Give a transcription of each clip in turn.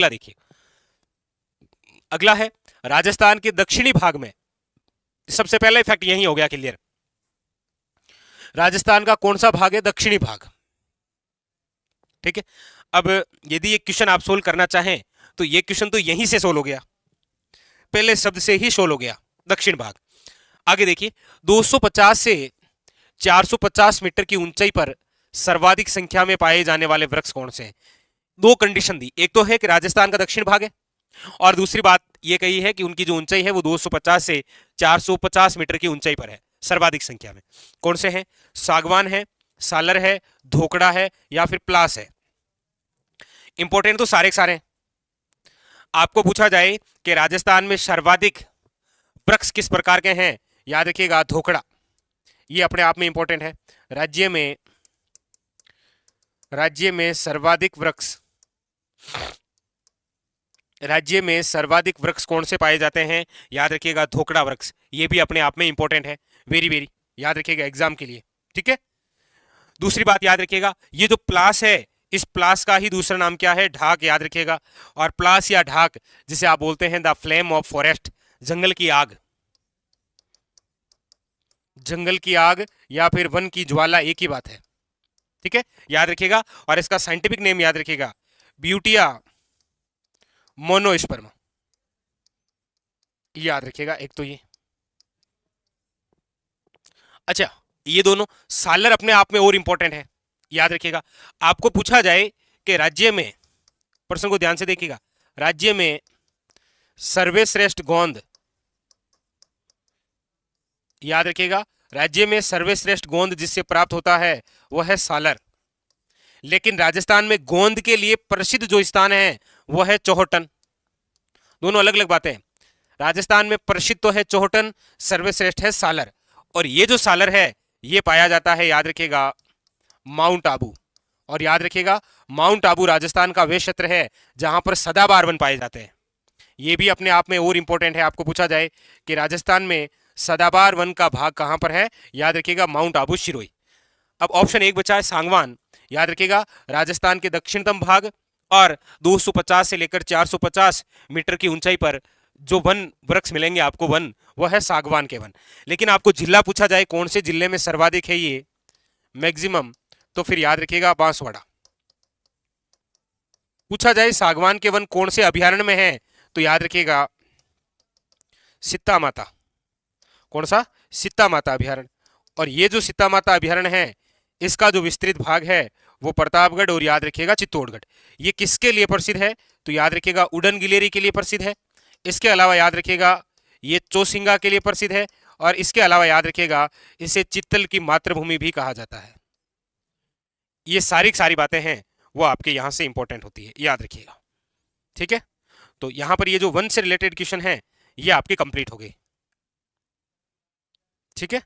अगला देखिए, अगला है राजस्थान के दक्षिणी भाग में, सबसे पहला इफेक्ट यही हो गया क्लियर। राजस्थान का कौन सा भाग है? दक्षिणी भाग। ठीक है, अब यदि ये क्वेश्चन आप सोल्व करना चाहें तो ये क्वेश्चन तो यहीं से सोल्व हो गया, पहले शब्द से ही सोल्व हो गया, दक्षिण भाग। आगे देखिए, 250 से 450 मीटर की ऊंचाई पर सर्वाधिक संख्या में पाए जाने वाले वृक्ष कौन से हैं? दो कंडीशन दी, एक तो है कि राजस्थान का दक्षिण भाग है, और दूसरी बात यह कही है कि उनकी जो ऊंचाई है वो 250 से 450 मीटर की ऊंचाई पर है सर्वाधिक संख्या में। कौन से हैं? सागवान है, सालर है, धोकड़ा है, या फिर प्लास है। इंपॉर्टेंट तो सारे सारे हैं। आपको पूछा जाए कि राजस्थान में सर्वाधिक वृक्ष किस प्रकार के हैं, याद रखिएगा धोकड़ा, ये अपने आप में इंपॉर्टेंट है। राज्य में सर्वाधिक वृक्ष कौन से पाए जाते हैं? याद रखिएगा धोकड़ा वृक्ष, ये भी अपने आप में इंपॉर्टेंट है, वेरी वेरी याद रखिएगा एग्जाम के लिए। ठीक है, दूसरी बात याद रखिएगा, ये जो प्लास है, इस प्लास का ही दूसरा नाम क्या है? ढाक, याद रखिएगा। और प्लास या ढाक जिसे आप बोलते हैं द फ्लेम ऑफ फॉरेस्ट, जंगल की आग, या फिर वन की ज्वाला, एक ही बात है। ठीक है, याद रखिएगा। और इसका साइंटिफिक नेम याद रखिएगा, ब्यूटिया मोनोस्पर्म, याद रखिएगा एक तो ये। अच्छा, ये दोनों, सालर अपने आप में और इंपॉर्टेंट है, याद रखिएगा। आपको पूछा जाए कि राज्य में, प्रश्न को ध्यान से देखिएगा, राज्य में सर्वश्रेष्ठ गोंद, याद रखिएगा, राज्य में सर्वश्रेष्ठ गोंद जिससे प्राप्त होता है वह है सालर। लेकिन राजस्थान में गोंद के लिए प्रसिद्ध जो स्थान है वह है चौहटन। दोनों अलग अलग बातें हैं। राजस्थान में प्रसिद्ध तो है चौहटन, सर्वश्रेष्ठ है सालर। और ये जो सालर है ये पाया जाता है, याद रखिएगा, माउंट आबू। और याद रखिएगा, माउंट आबू राजस्थान का वे क्षेत्र है जहां पर सदाबहार वन पाए जाते हैं। ये भी अपने आप में और इंपॉर्टेंट है। आपको पूछा जाए कि राजस्थान में सदाबहार वन का भाग कहां पर है, याद रखिएगा माउंट आबू शिरोई। अब ऑप्शन एक बचा है सांगवान, याद रखिएगा राजस्थान के दक्षिणतम भाग, और 250 से लेकर 450 मीटर की ऊंचाई पर जो वन वृक्ष मिलेंगे आपको, वन, वह है सागवान के वन। लेकिन आपको जिला पूछा जाए कौन से जिले में सर्वाधिक है ये मैक्सिमम, तो फिर याद रखिएगा बांसवाड़ा। पूछा जाए सागवान के वन कौन से अभयारण्य में है, तो याद रखिएगा सीता माता। कौन सा? सीता माता अभयारण्य। और ये जो सीता माता अभयारण्य है इसका जो विस्तृत भाग है वो प्रतापगढ़ और याद रखिएगा चित्तौड़गढ़। ये किसके लिए प्रसिद्ध है, तो याद रखिएगा उड़न गिलेरी के लिए प्रसिद्ध है। इसके अलावा याद रखिएगा ये चौसिंगा के लिए प्रसिद्ध है, और इसके अलावा याद रखिएगा इसे चित्तल की मातृभूमि भी कहा जाता है। ये सारी बातें हैं वो आपके यहां से इंपॉर्टेंट होती है, याद रखिएगा। ठीक है, तो यहां पर ये जो वन से रिलेटेड क्वेश्चन है ये आपके कंप्लीट हो गए। ठीक है,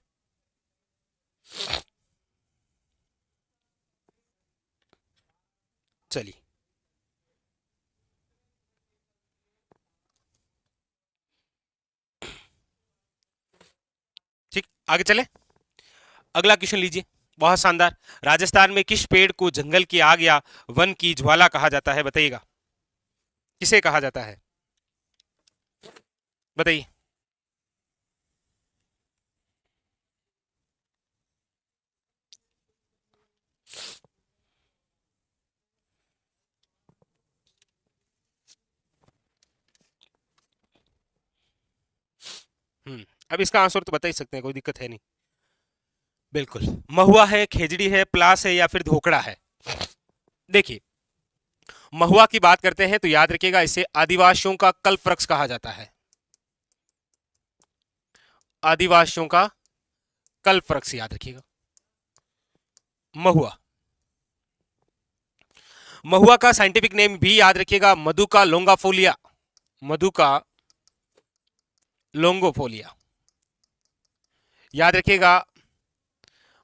चलिए ठीक, आगे चले। अगला क्वेश्चन लीजिए, बहुत शानदार। राजस्थान में किस पेड़ को जंगल की आग या वन की ज्वाला कहा जाता है, बताइएगा, किसे कहा जाता है, बताइए। अब इसका आंसर तो बता ही सकते हैं, कोई दिक्कत है नहीं। बिल्कुल, महुआ है, खेजड़ी है, प्लास है, या फिर धोकड़ा है। देखिए, महुआ की बात करते हैं तो याद रखिएगा इसे आदिवासियों का कल्प वृक्ष कहा जाता है। आदिवासियों का कल्प वृक्ष, याद रखिएगा महुआ। महुआ का साइंटिफिक नेम भी याद रखिएगा मधुका लोंगाफोलिया, मधुका लोंगोफोलिया। याद रखिएगा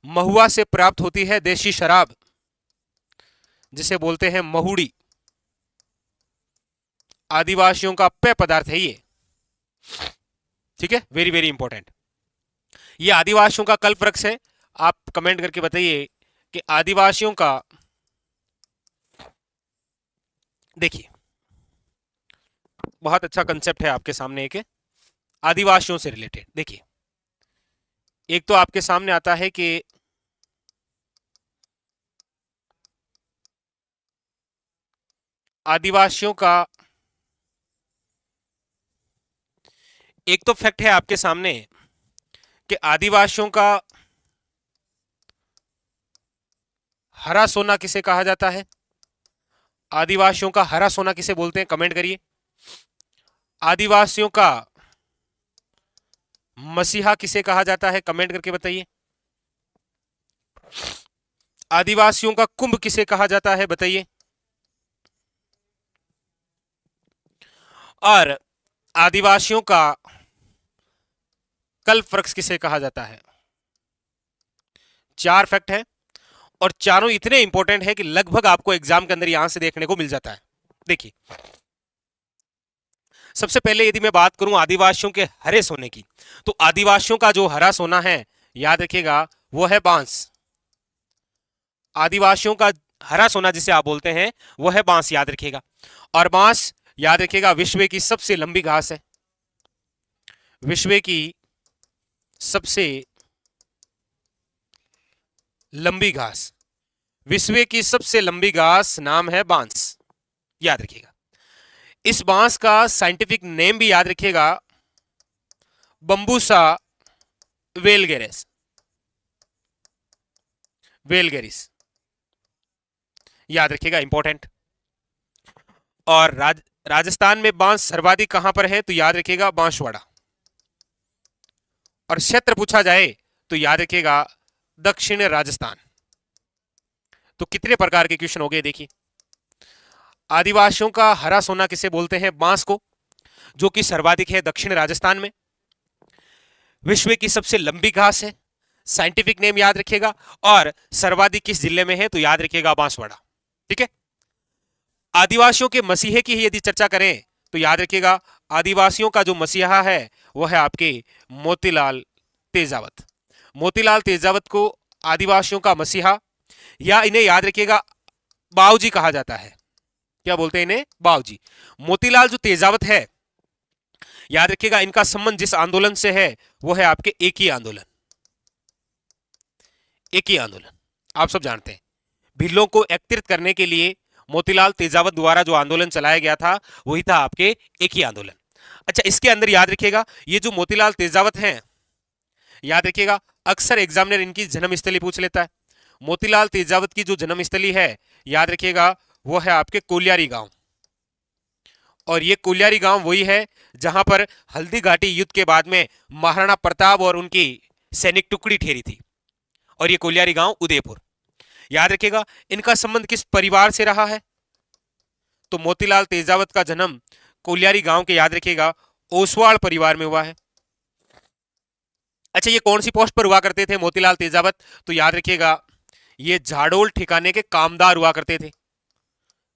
महुआ से प्राप्त होती है देशी शराब जिसे बोलते हैं महुड़ी। आदिवासियों का पेय पदार्थ है ये। ठीक है, वेरी वेरी इंपॉर्टेंट। ये आदिवासियों का कल्प वृक्ष है। आप कमेंट करके बताइए कि आदिवासियों का, देखिए बहुत अच्छा कंसेप्ट है आपके सामने एक आदिवासियों से रिलेटेड। देखिए, एक तो आपके सामने आता है कि आदिवासियों का एक तो फैक्ट है आपके सामने कि आदिवासियों का हरा सोना किसे कहा जाता है। आदिवासियों का हरा सोना किसे बोलते हैं, कमेंट करिए। आदिवासियों का मसीहा किसे कहा जाता है, कमेंट करके बताइए। आदिवासियों का कुंभ किसे कहा जाता है, बताइए। और आदिवासियों का कल्प वृक्ष किसे कहा जाता है। चार फैक्ट है और चारों इतने इंपॉर्टेंट है कि लगभग आपको एग्जाम के अंदर यहां से देखने को मिल जाता है। देखिए, सबसे पहले यदि मैं बात करूं आदिवासियों के हरे सोने की, तो आदिवासियों का जो हरा सोना है, याद रखिएगा, वो है बांस। आदिवासियों का हरा सोना जिसे आप बोलते हैं वो है बांस, याद रखिएगा। और बांस, याद रखिएगा, विश्व की सबसे लंबी घास है। विश्व की सबसे लंबी घास, विश्व की सबसे लंबी घास नाम है बांस, याद रखिएगा। इस बांस का साइंटिफिक नेम भी याद रखिएगा, बंबूसा वेलगेरिस। वेलगेरिस, याद रखिएगा, इंपॉर्टेंट। और राजस्थान में बांस सर्वाधिक कहां पर है, तो याद रखिएगा बांसवाड़ा। और क्षेत्र पूछा जाए तो याद रखिएगा दक्षिण राजस्थान। तो कितने प्रकार के क्वेश्चन हो गए, देखिए। आदिवासियों का हरा सोना किसे बोलते हैं, बांस को, जो कि सर्वाधिक है दक्षिण राजस्थान में। विश्व की सबसे लंबी घास है, साइंटिफिक नेम याद रखिएगा। और सर्वाधिक किस जिले में है, तो याद रखिएगा बांसवाड़ा। ठीक है। आदिवासियों के मसीहे की यदि चर्चा करें तो याद रखिएगा आदिवासियों का जो मसीहा है वो है आपके मोतीलाल तेजावत। मोतीलाल तेजावत को आदिवासियों का मसीहा, या इन्हें याद रखिएगा बाऊजी कहा जाता है। क्या बोलते हैं इन्हें, बाऊजी। मोतीलाल जो तेजावत है, याद रखिएगा इनका संबंध जिस आंदोलन से है वो है आपके एक ही आंदोलन। एक ही आंदोलन आप सब जानते हैं, भिल्लों को एकत्रित करने के लिए मोतीलाल तेजावत द्वारा जो आंदोलन चलाया गया था वही था आपके एक ही आंदोलन। अच्छा, इसके अंदर याद रखिएगा ये जो मोतीलाल तेजावत हैं, याद रखिएगा अक्सर एग्जामिनर इनकी जन्मस्थली पूछ लेता है। मोतीलाल तेजावत की जो जन्मस्थली है, याद रखिएगा, वो है आपके कोलियारी गांव। और ये कोलियारी गांव वही है जहां पर हल्दी घाटी युद्ध के बाद में महाराणा प्रताप और उनकी सैनिक टुकड़ी ठहरी थी। और ये कोलियारी गांव उदयपुर। याद रखिएगा इनका संबंध किस परिवार से रहा है, तो मोतीलाल तेजावत का जन्म कोलियारी गांव के, याद रखिएगा, ओसवाल परिवार में हुआ है। अच्छा, ये कौन सी पोस्ट पर हुआ करते थे मोतीलाल तेजावत, तो याद रखिएगा ये झाड़ोल ठिकाने के कामदार हुआ करते थे।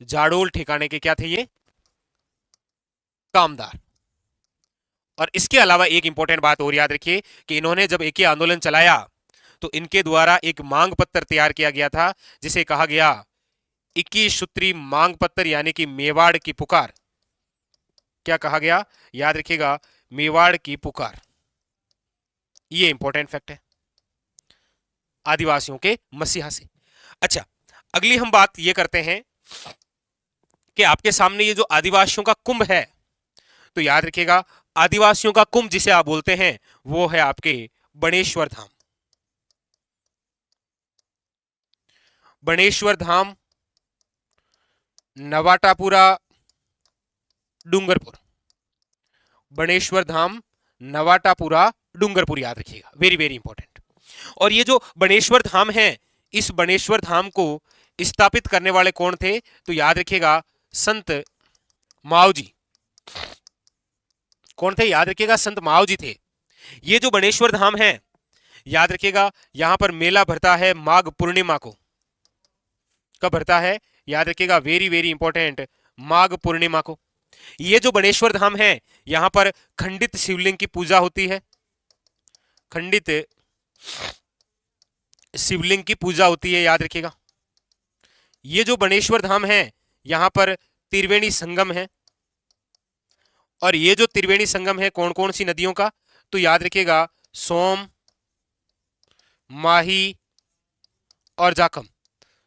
झाड़ोल ठिकाने के क्या थे ये, कामदार। और इसके अलावा एक इंपॉर्टेंट बात और याद रखिए कि इन्होंने जब एक ही आंदोलन चलाया तो इनके द्वारा एक मांग पत्र तैयार किया गया था जिसे कहा गया 21 सूत्री मांग पत्र, यानी कि मेवाड़ की पुकार। क्या कहा गया, याद रखिएगा, मेवाड़ की पुकार। ये इंपॉर्टेंट फैक्ट है आदिवासियों के मसीहा से। अच्छा, अगली हम बात ये करते हैं कि आपके सामने ये जो आदिवासियों का कुंभ है, तो याद रखिएगा आदिवासियों का कुंभ जिसे आप बोलते हैं वो है आपके बणेश्वर धाम। बणेश्वर धाम, नवाटापुरा, डूंगरपुर। बणेश्वर धाम, नवाटापुरा, डूंगरपुर, याद रखिएगा, वेरी वेरी इंपॉर्टेंट। और ये जो बणेश्वर धाम है, इस बणेश्वर धाम को स्थापित करने वाले कौन थे, तो याद रखिएगा संत मावजी। कौन थे, याद रखिएगा संत मावजी थे। ये जो बणेश्वर धाम है, याद रखिएगा यहां पर मेला भरता है माघ पूर्णिमा को। कब भरता है, याद रखिएगा, very very important, Magh Purnima को। ये जो बणेश्वर धाम है, यहां पर खंडित शिवलिंग की पूजा होती है। खंडित शिवलिंग की पूजा होती है, याद रखिएगा। ये जो बणेश्वर धाम है, यहां पर त्रिवेणी संगम है। और ये जो त्रिवेणी संगम है कौन कौन सी नदियों का, तो याद रखिएगा सोम, माही और जाखम।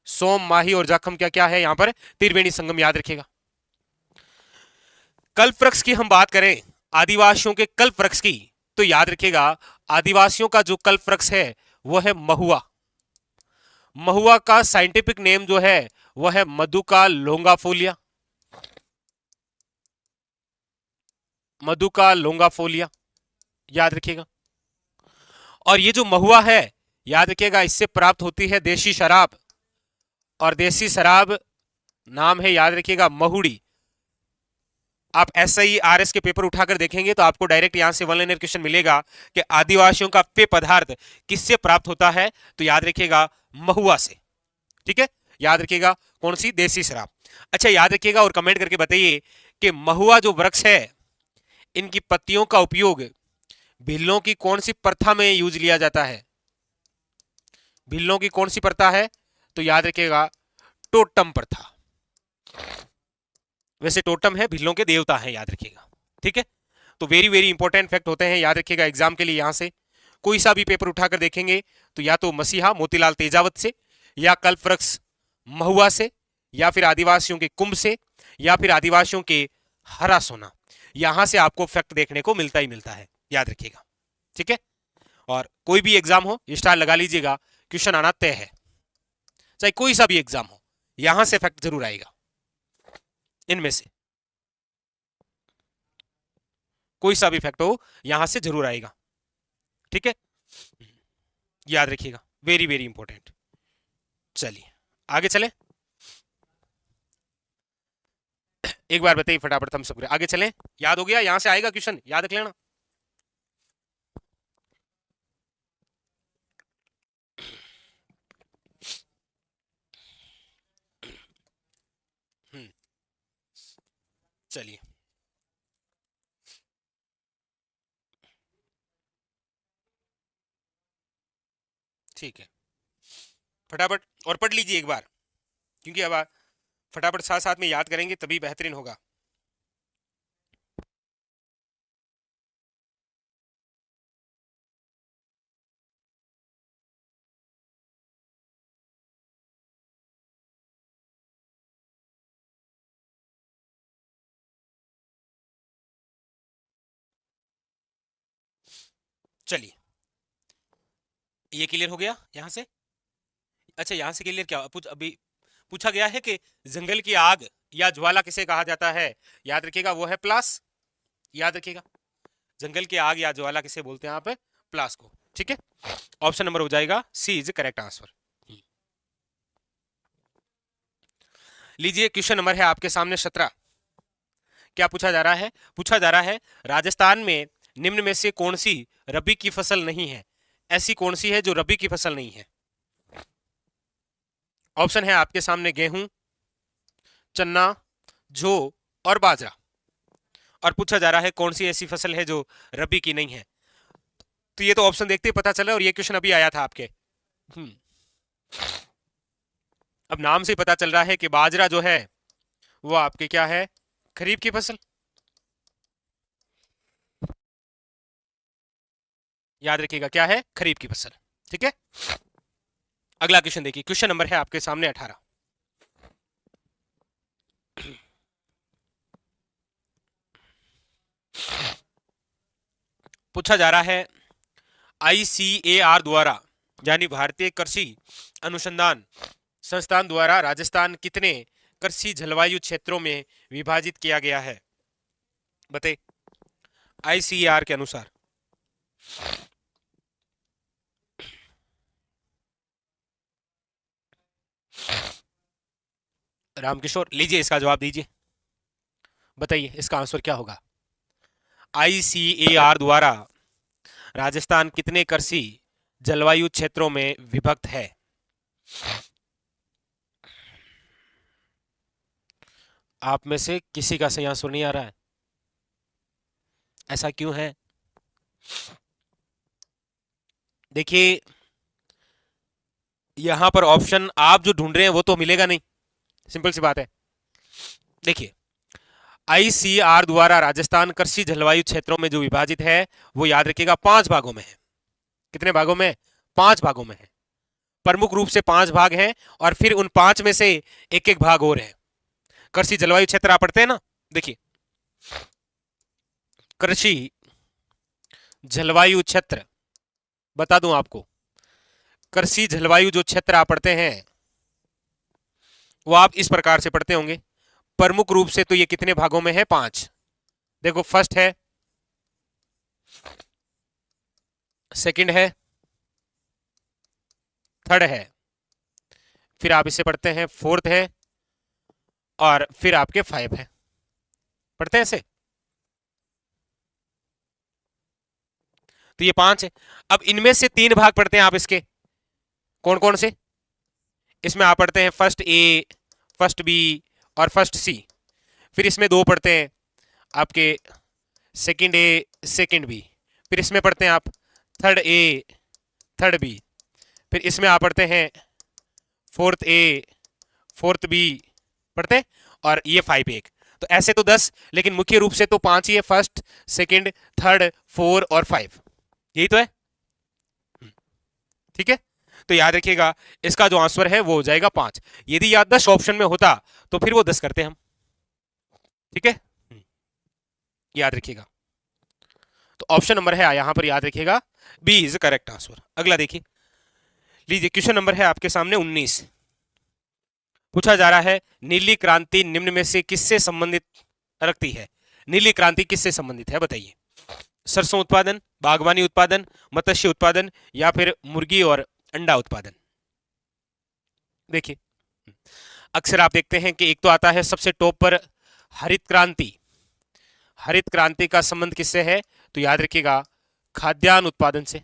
सोम, माही और जाखम क्या क्या है यहां पर, त्रिवेणी संगम, याद रखिएगा। कल्प वृक्ष की हम बात करें, आदिवासियों के कल्प वृक्ष की, तो याद रखिएगा आदिवासियों का जो कल्प वृक्ष है वो है महुआ। महुआ का साइंटिफिक नेम जो है वो है मधुका लोंगाफोलिया। मधुका लोंगाफोलिया, याद रखिएगा। और ये जो महुआ है याद रखिएगा इससे प्राप्त होती है देशी शराब, और देशी शराब नाम है याद रखिएगा महुड़ी। आप SIRS के पेपर उठाकर देखेंगे तो आपको डायरेक्ट यहां से वन लाइनर क्वेश्चन मिलेगा कि आदिवासियों का पेय पदार्थ किससे प्राप्त होता है, तो याद रखिएगा महुआ से। ठीक है, याद रखिएगा कौन सी, देसी शराब। अच्छा याद रखिएगा और कमेंट करके बताइए कि महुआ जो वृक्ष है इनकी पत्तियों का उपयोग भिल्लों की कौन सी प्रथा में यूज लिया जाता है। भिल्लों की कौन सी प्रथा है, तो याद रखिएगा टोटम प्रथा। वैसे टोटम है, भिल्लों के देवता है, याद रखिएगा। ठीक है, तो वेरी वेरी इंपॉर्टेंट फैक्ट होते हैं, याद रखिएगा एग्जाम के लिए। यहां से कोई सा भी पेपर उठाकर देखेंगे तो या तो मसीहा मोतीलाल तेजावत से, या कल्पवृक्ष महुआ से, या फिर आदिवासियों के कुंभ से, या फिर आदिवासियों के हरा सोना, यहां से आपको फैक्ट देखने को मिलता ही मिलता है, याद रखिएगा। ठीक है, और कोई भी एग्जाम हो स्टार लगा लीजिएगा, क्वेश्चन आना तय है, चाहे कोई सा भी एग्जाम हो, यहां से फैक्ट जरूर आएगा। इनमें से कोई सा भी फैक्ट हो यहां से जरूर आएगा। ठीक है, याद रखिएगा, वेरी वेरी इंपॉर्टेंट। चलिए आगे चले, एक बार बताइए फटाफट, हम सब आगे चलें। याद हो गया, यहां से आएगा क्वेश्चन, याद रख लेना। चलिए ठीक है, फटाफट और पढ़ लीजिए एक बार, क्योंकि अब फटाफट साथ साथ में याद करेंगे तभी बेहतरीन होगा। चलिए ये क्लियर हो गया यहां से। अच्छा यहां से क्लियर क्या अभी पूछा गया है कि जंगल की आग या ज्वाला किसे कहा जाता है, याद रखिएगा वो है प्लास, याद रखिएगा जंगल की आग या ज्वाला किसे बोलते हैं आप, प्लास को। ठीक है, ऑप्शन नंबर हो जाएगा सी इज करेक्ट आंसर। लीजिए क्वेश्चन नंबर है आपके सामने 17। क्या पूछा जा रहा है, पूछा जा रहा है राजस्थान में निम्न में से कौन सी रबी की फसल नहीं है, ऐसी कौन सी है जो रबी की फसल नहीं है। ऑप्शन है आपके सामने गेहूं, चन्ना, जौ और बाजरा, और पूछा जा रहा है कौन सी ऐसी फसल है जो रबी की नहीं है। तो ये तो ऑप्शन देखते ही पता चला, और ये क्वेश्चन अभी आया था आपके। अब नाम से पता चल रहा है कि बाजरा जो है वो आपके क्या है, खरीफ की फसल, याद रखिएगा क्या है, खरीफ की फसल। ठीक है, अगला क्वेश्चन देखिए, क्वेश्चन नंबर है आपके सामने 18। पूछा जा रहा है ICAR द्वारा, यानी भारतीय कृषि अनुसंधान संस्थान द्वारा राजस्थान कितने कृषि जलवायु क्षेत्रों में विभाजित किया गया है, बताइए ICAR के अनुसार। रामकिशोर लीजिए इसका जवाब दीजिए, बताइए इसका आंसर क्या होगा। ICAR द्वारा राजस्थान कितने कृषि जलवायु क्षेत्रों में विभक्त है। आप में से किसी का सही आंसर नहीं आ रहा है, ऐसा क्यों है। देखिए यहां पर ऑप्शन आप जो ढूंढ रहे हैं वो तो मिलेगा नहीं, सिंपल सी बात है। देखिए आईसीआर द्वारा राजस्थान कृषि जलवायु क्षेत्रों में जो विभाजित है वो याद रखिएगा 5 भागों में है। कितने भागों में? 5 भागों में है। प्रमुख रूप से 5 भाग हैं और फिर उन 5 में से एक एक भाग और है। कृषि जलवायु क्षेत्र आप पढ़ते हैं ना, देखिए कृषि जलवायु क्षेत्र, बता दूं आपको, कृषि जलवायु जो क्षेत्र आप पढ़ते हैं वो आप इस प्रकार से पढ़ते होंगे। प्रमुख रूप से तो ये कितने भागों में है? 5। देखो, फर्स्ट है, सेकंड है, थर्ड है, फिर आप इसे पढ़ते हैं फोर्थ है, और फिर आपके 5 है। पढ़ते हैं इसे? तो ये 5 है। अब इनमें से 3 भाग पढ़ते हैं आप इसके। कौन कौन से? इसमें आप पढ़ते हैं फर्स्ट ए, फर्स्ट बी और फर्स्ट सी। फिर इसमें 2 पढ़ते हैं आपके सेकंड ए, सेकंड बी। फिर इसमें पढ़ते हैं आप थर्ड ए, थर्ड बी। फिर इसमें आप पढ़ते हैं फोर्थ ए, फोर्थ बी पढ़ते हैं, और ये 5 एक। तो ऐसे तो 10, लेकिन मुख्य रूप से तो 5 ही है, फर्स्ट, सेकंड, थर्ड, 4 और 5। यही तो है, ठीक है। तो याद रखिएगा इसका जो आंसर है वो हो जाएगा 5। यदि याद 10 ऑप्शन में होता तो फिर वो 10 करते हम, ठीक है, याद रखिएगा। तो ऑप्शन नंबर है यहां पर, याद रखिएगा, बी इज करेक्ट आंसर। अगला देखिए, लीजिए क्वेश्चन नंबर है आपके सामने 19। पूछा जा रहा है नीली क्रांति निम्न में से किससे संबंधित रखती है? नीली क्रांति किससे संबंधित है बताइए? सरसों उत्पादन, बागवानी उत्पादन, मत्स्य उत्पादन, या फिर मुर्गी और अंडा उत्पादन? देखिए, अक्सर आप देखते हैं कि एक तो आता है सबसे टॉप पर हरित क्रांति। हरित क्रांति का संबंध किससे है? तो याद रखिएगा खाद्यान्न उत्पादन से।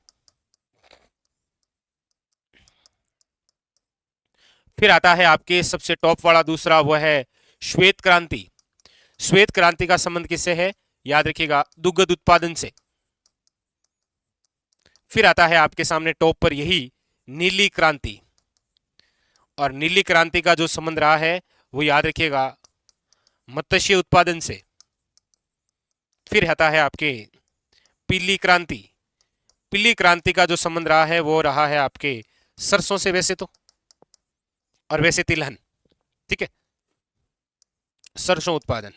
फिर आता है आपके सबसे टॉप वाला दूसरा, वह है श्वेत क्रांति। श्वेत क्रांति का संबंध किससे है? याद रखिएगा दुग्ध उत्पादन से। फिर आता है आपके सामने टॉप पर यही नीली क्रांति, और नीली क्रांति का जो संबंध रहा है वो याद रखिएगा मत्स्य उत्पादन से। फिर आता है आपके पीली क्रांति। पीली क्रांति का जो संबंध रहा है वो रहा है आपके सरसों से वैसे तो, और वैसे तिलहन, ठीक है, सरसों उत्पादन।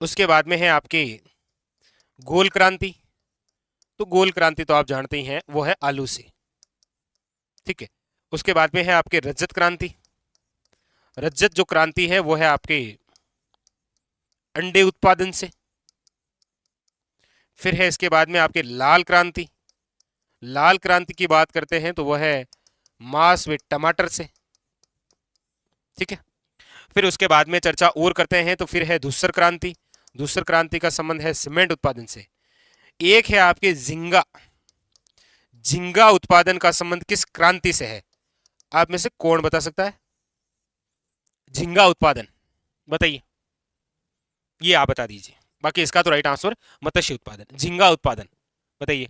उसके बाद में है आपके गोल क्रांति। तो गोल क्रांति तो आप जानते ही हैं, वो है आलू से, ठीक है। उसके बाद में है आपके रजत क्रांति। रजत जो क्रांति है वो है आपके अंडे उत्पादन से। फिर है इसके बाद में आपके लाल क्रांति। लाल क्रांति की बात करते हैं तो वह है मांस व टमाटर से, ठीक है। फिर उसके बाद में चर्चा और करते हैं तो फिर है धूसर क्रांति। धूसर क्रांति का संबंध है सीमेंट उत्पादन से। एक है आपके झींगा। झींगा उत्पादन का संबंध किस क्रांति से है? आप में से कौन बता सकता है? झींगा उत्पादन बताइए, ये आप बता दीजिए। बाकी इसका तो राइट आंसर मत्स्य उत्पादन, झींगा उत्पादन, बताइए।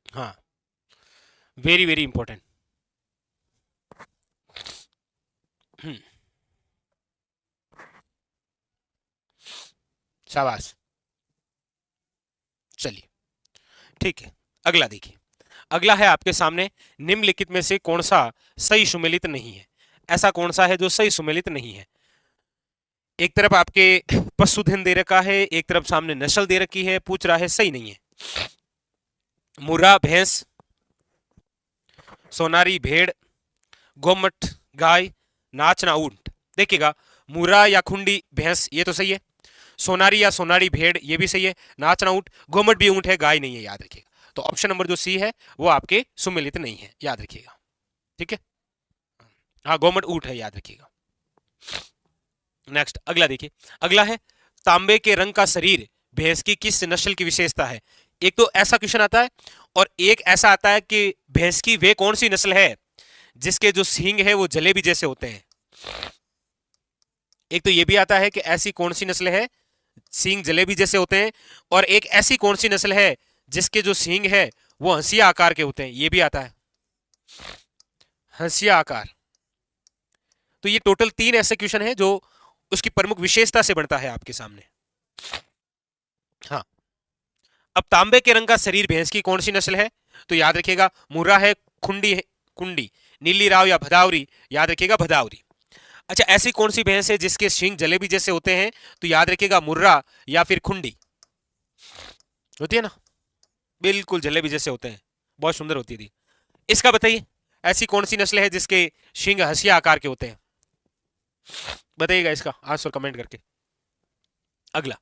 हाँ, वेरी वेरी इंपॉर्टेंट। शाबाश, चलिए ठीक है। अगला देखिए, अगला है आपके सामने निम्नलिखित में से कौन सा सही सुमेलित नहीं है? ऐसा कौन सा है जो सही सुमेलित नहीं है? एक तरफ आपके पशुधन दे रखा है, एक तरफ सामने नस्ल दे रखी है, पूछ रहा है सही नहीं है। मुर्रा भैंस, सोनारी भेड़, गोमट गाय, नाचना ऊंट। देखिएगा, मुर्रा या खुंडी भैंस ये तो सही है, सोनारी या सोनारी भेड़ ये भी सही है, नाचना ऊंट, गोमट भी ऊंट है, गाय नहीं है, याद रखिएगा। तो ऑप्शन नंबर जो सी है वो आपके सुमेलित नहीं है, याद रखिएगा, ठीक है। हाँ, गोमट ऊंट है, याद रखिएगा। नेक्स्ट अगला देखिए, अगला है तांबे के रंग का शरीर भैंस की किस नस्ल की विशेषता है? एक तो ऐसा क्वेश्चन आता है, और एक ऐसा आता है कि भैंस की वे कौन सी नस्ल है जिसके जो सींग है वो जलेबी जैसे होते हैं। एक तो ये भी आता है कि ऐसी कौन सी नस्ल है सींग जलेबी जैसे होते हैं, और एक ऐसी कौन सी नस्ल है जिसके जो सींग है वो हंसिया आकार के होते हैं, ये भी आता है, हंसिया आकार। तो ये टोटल 3 ऐसे क्वेश्चन है जो उसकी प्रमुख विशेषता से बनता है आपके सामने। हाँ, अब तांबे के रंग का शरीर भैंस की कौन सी नस्ल है, तो याद रखिएगा मुर्रा है, खुंडी है, कुंडी, नीली राव या भदावरी, याद रखिएगा भदावरी। अच्छा, ऐसी कौन सी भैंस है जिसके सींग जलेबी जैसे होते हैं, तो याद रखिएगा मुर्रा या फिर खुंडी होती है ना, बिल्कुल जलेबी जैसे होते हैं, बहुत सुंदर होती थी। इसका बताइए, ऐसी कौन सी नस्ल है जिसके सींग हंसिया आकार के होते हैं, बताइएगा इसका आंसर कमेंट करके। अगला,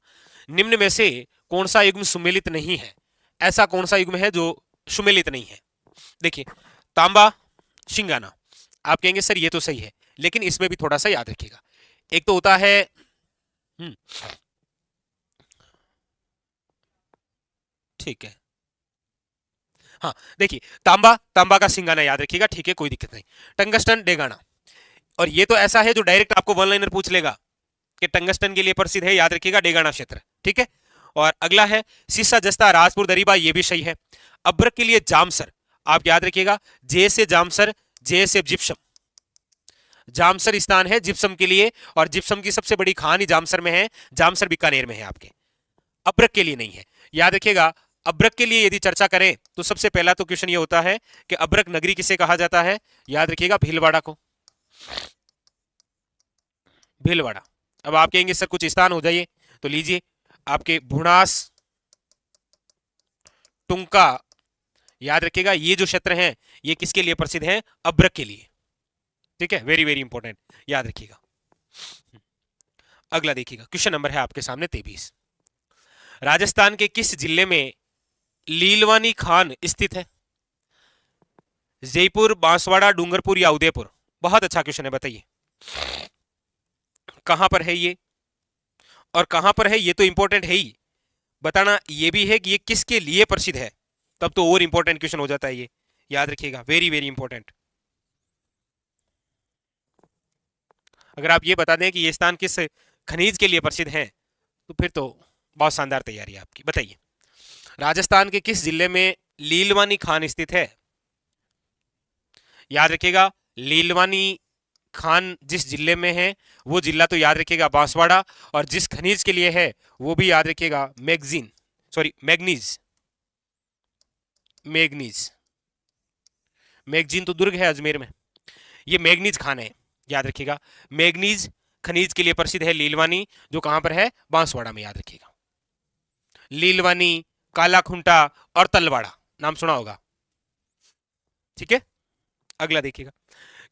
निम्न में से कौन सा युग्म सुमेलित नहीं है, ऐसा कौन सा युग्म है जो सुमेलित नहीं है। देखिए, तांबा शिंगाना, आप कहेंगे सर ये तो सही है, लेकिन इसमें भी थोड़ा सा याद रखिएगा। एक तो होता है ठीक है, हाँ देखिए, तांबा, तांबा का सिंगाना याद रखिएगा, ठीक है कोई दिक्कत नहीं। टंगस्टन डेगाना, और ये तो ऐसा है जो डायरेक्ट आपको वन लाइनर पूछ लेगा कि टंगस्टन के लिए प्रसिद्ध है, याद रखिएगा डेगाना क्षेत्र, ठीक है। और अगला है सीसा जस्ता राजपुर दरीबा, ये भी सही है। अब्रक के लिए जामसर, आप याद रखिएगा जे से जामसर, जे से जिप्सम, जामसर स्थान है जिप्सम के लिए, और जिप्सम की सबसे बड़ी खान ही जामसर में है, जामसर बीकानेर में है आपके, अब्रक के लिए नहीं है, याद रखिएगा। अब्रक के लिए यदि चर्चा करें तो सबसे पहला तो क्वेश्चन ये होता है कि अब्रक नगरी किसे कहा जाता है, याद रखिएगा भीलवाड़ा को, भीलवाड़ा। अब आप कहेंगे सर कुछ स्थान हो जाइए, तो लीजिए आपके भुणास, टुंका, याद रखिएगा ये जो क्षेत्र हैं ये किसके लिए प्रसिद्ध हैं, अब्रक के लिए, ठीक है, वेरी वेरी इंपॉर्टेंट, याद रखिएगा। अगला देखिएगा, क्वेश्चन नंबर है आपके सामने 23, राजस्थान के किस जिले में लीलवानी खान स्थित है, जयपुर, बांसवाड़ा, डूंगरपुर या उदयपुर। बहुत अच्छा क्वेश्चन है, बताइए कहां पर है ये, और कहां पर है ये तो इंपॉर्टेंट है ही, बताना ये भी है कि ये किसके लिए प्रसिद्ध है, तब तो और इंपॉर्टेंट क्वेश्चन हो जाता है ये, याद रखिएगा, वेरी वेरी इंपॉर्टेंट। अगर आप ये बता दें कि ये स्थान किस खनिज के लिए प्रसिद्ध है, तो फिर तो बहुत शानदार तैयारी है आपकी। बताइए, राजस्थान के किस जिले में लीलवानी खान स्थित है, याद रखिएगा लीलवानी खान जिस जिले में है वो जिला तो याद रखिएगा बांसवाड़ा, और जिस खनिज के लिए है वो भी याद रखिएगा magazine, sorry manganese, manganese, magazine तो दुर्ग है अजमेर में, ये मैग्नीज खान है, याद रखिएगा। मैग्नीज खनिज के लिए प्रसिद्ध है लीलवानी, जो कहां पर है, बांसवाड़ा में, याद रखिएगा। लीलवानी, काला खुंटा और तलवाड़ा, नाम सुना होगा, ठीक है। अगला देखिएगा,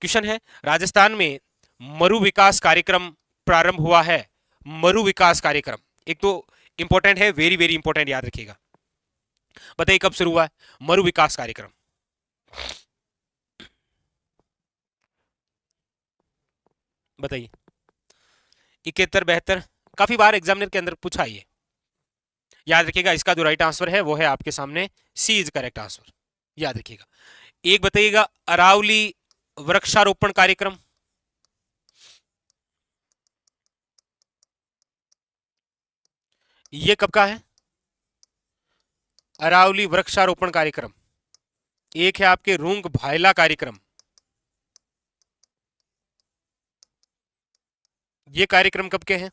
क्वेश्चन है राजस्थान में मरु विकास कार्यक्रम प्रारंभ हुआ है, मरु विकास कार्यक्रम, एक तो इंपॉर्टेंट है, वेरी वेरी इंपॉर्टेंट, याद रखिएगा। बताइए कब शुरू हुआ है मरु विकास कार्यक्रम, बताइए। 71, 72, काफी बार एग्जामिनर के अंदर पूछा ये, याद रखिएगा इसका जो राइट आंसर है वो है आपके सामने सी इज करेक्ट आंसर, याद रखिएगा। एक बताइएगा, अरावली वृक्षारोपण कार्यक्रम, ये कब का है, अरावली वृक्षारोपण कार्यक्रम। एक है आपके रूंग भायला कार्यक्रम, ये कार्यक्रम कब के हैं,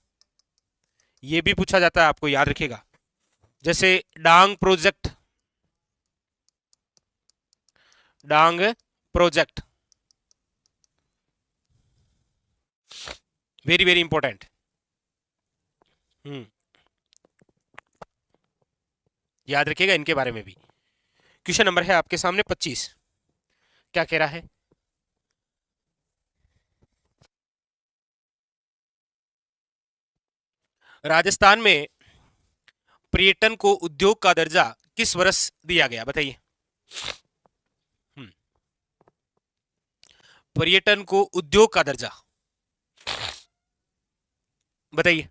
ये भी पूछा जाता है आपको, याद रखिएगा। जैसे डांग प्रोजेक्ट, डांग प्रोजेक्ट, वेरी वेरी इंपॉर्टेंट। याद रखिएगा इनके बारे में भी। क्वेश्चन नंबर है आपके सामने 25, क्या कह रहा है, राजस्थान में पर्यटन को उद्योग का दर्जा किस वर्ष दिया गया, बताइए। पर्यटन को उद्योग का दर्जा बताइए,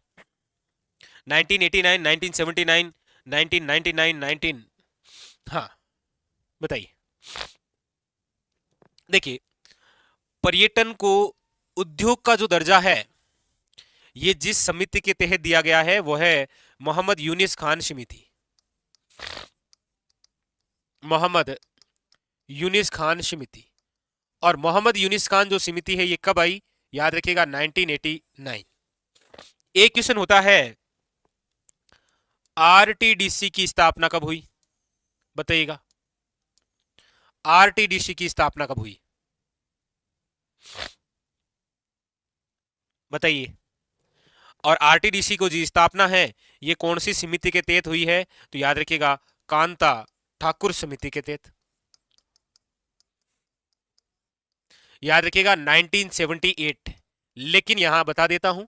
1989, 1979, 1999, 19, हाँ बताइए। देखिए, पर्यटन को उद्योग का जो दर्जा है ये जिस समिति के तहत दिया गया है वो है मोहम्मद यूनिस खान समिति। मोहम्मद यूनिस खान समिति। और मोहम्मद यूनिस खान जो समिति है ये कब आई, याद रखिएगा 1989। एक क्वेश्चन होता है आरटीडीसी की स्थापना कब हुई, बताइएगा। आरटीडीसी की स्थापना कब हुई, बताइए। और आरटीडीसी को जी स्थापना है ये कौन सी समिति के तहत हुई है, तो याद रखिएगा कांता ठाकुर समिति के तहत। याद रखिएगा 1978। लेकिन यहां बता देता हूं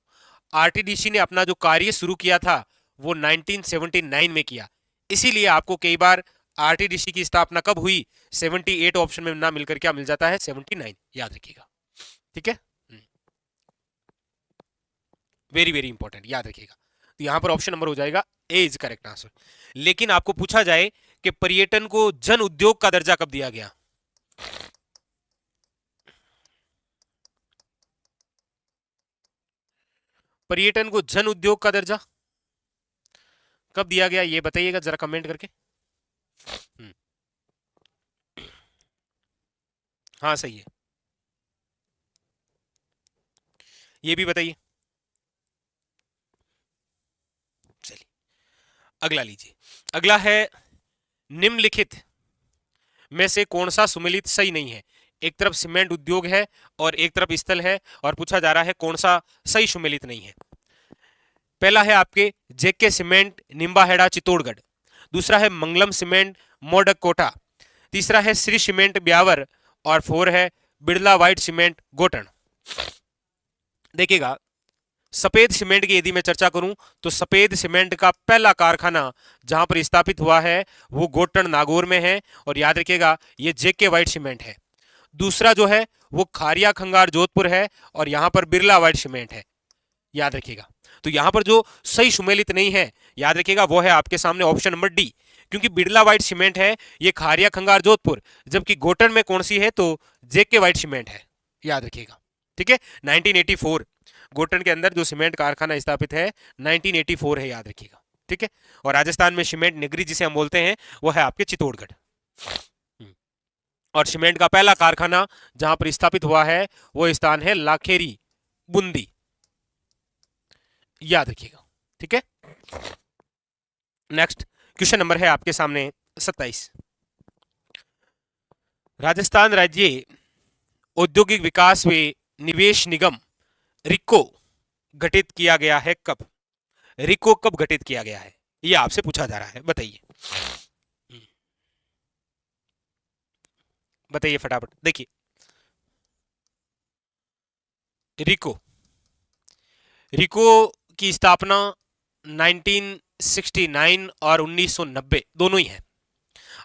आरटीडीसी ने अपना जो कार्य शुरू किया था वो 1979 में किया, इसीलिए आपको कई बार आरटीडीसी की स्थापना कब हुई 78 ऑप्शन में ना मिलकर क्या मिल जाता है 79, याद रखिएगा, ठीक है। वेरी वेरी इंपॉर्टेंट, याद रखिएगा। तो यहां पर ऑप्शन नंबर हो जाएगा ए इज करेक्ट आंसर। लेकिन आपको पूछा जाए कि पर्यटन को जन उद्योग का दर्जा कब दिया गया, पर्यटन को जन उद्योग का दर्जा कब दिया गया ये बताइएगा जरा कमेंट करके। हाँ सही है, ये भी बताइए। चलिए अगला लीजिए। अगला है निम्नलिखित में से कौन सा सुमेलित सही नहीं है। एक तरफ सीमेंट उद्योग है और एक तरफ स्थल है और पूछा जा रहा है कौन सा सही सुमेलित नहीं है। पहला है आपके जेके सीमेंट निम्बाहेड़ा चित्तौड़गढ़, दूसरा है मंगलम सीमेंट मोडक कोटा, तीसरा है श्री सीमेंट ब्यावर और 4 है बिरला व्हाइट सीमेंट गोटन। देखिएगा सफेद सीमेंट की यदि मैं चर्चा करूं तो सफेद सीमेंट का पहला कारखाना जहां पर स्थापित हुआ है वो गोटन नागौर में है और याद रखिएगा ये जेके व्हाइट सीमेंट है। दूसरा जो है वो खारिया खंगार जोधपुर है और यहां पर बिरला व्हाइट सीमेंट है, याद रखिएगा। तो यहां पर जो सही सुमेलित नहीं है याद रखिएगा वो है आपके सामने ऑप्शन नंबर डी, क्योंकि बिरला व्हाइट सीमेंट है ये खारिया खंगार जोधपुर, जबकि गोटन में कौन सी है तो जेके व्हाइट सीमेंट है, याद रखिएगा, ठीक है। 1984 गोटन के अंदर जो सीमेंट कारखाना स्थापित है 1984 है, याद रखिएगा, ठीक है। और राजस्थान में सीमेंट नगरी जिसे हम बोलते हैं वो है आपके चित्तौड़गढ़। और सीमेंट का पहला कारखाना जहां पर स्थापित हुआ है वो स्थान है लाखेरी बूंदी, याद रखिएगा, ठीक है। नेक्स्ट क्वेश्चन नंबर है आपके सामने 27। राजस्थान राज्य औद्योगिक विकास व निवेश निगम रिको गठित किया गया है कब, रिको कब गठित किया गया है ये आपसे पूछा जा रहा है, बताइए बताइए फटाफट। देखिए रिको, रिको की स्थापना 1969 और 1990 दोनों ही है।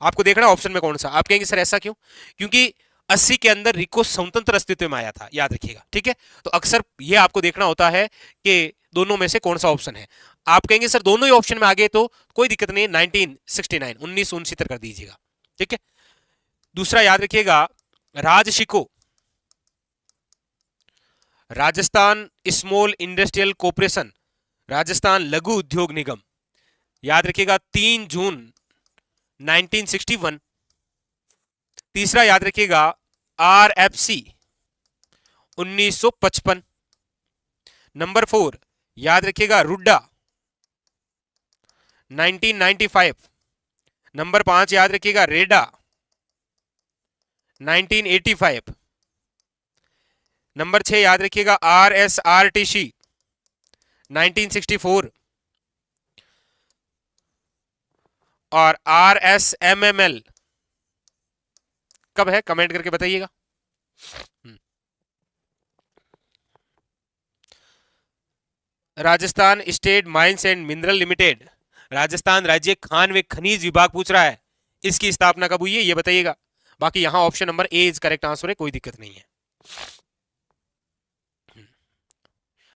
आपको देखना ऑप्शन में कौन सा, आप कहेंगे सर ऐसा क्यों, क्योंकि 80 के अंदर रिको स्वतंत्र अस्तित्व में आया था, याद रखिएगा, ठीक है। तो अक्सर ये आपको देखना होता है कि दोनों में से कौन सा ऑप्शन है। आप कहेंगे सर दोनों ही ऑप्शन में आ गए तो कोई दिक्कत नहीं, 1969 1969 कर दीजिएगा, ठीक है। दूसरा याद रखिएगा Rajsico, Rajasthan small industrial corporation, Rajasthan लघु उद्योग निगम, याद रखिएगा 3 जून 1961। तीसरा याद रखिएगा आरएफसी 1955। नंबर 4 याद रखिएगा रुड्डा 1995। नंबर 5 याद रखिएगा रेडा 1985। नंबर 6 याद रखिएगा आरएसआरटीसी 1964 और आरएसएमएमएल कब है, कमेंट करके बताइएगा। Rajasthan state mines and mineral limited, Rajasthan राज्य खान व खनिज विभाग पूछ रहा है, इसकी स्थापना कब हुई है ये बताइएगा। बाकी यहां option number A is correct answer है, कोई दिक्कत नहीं है।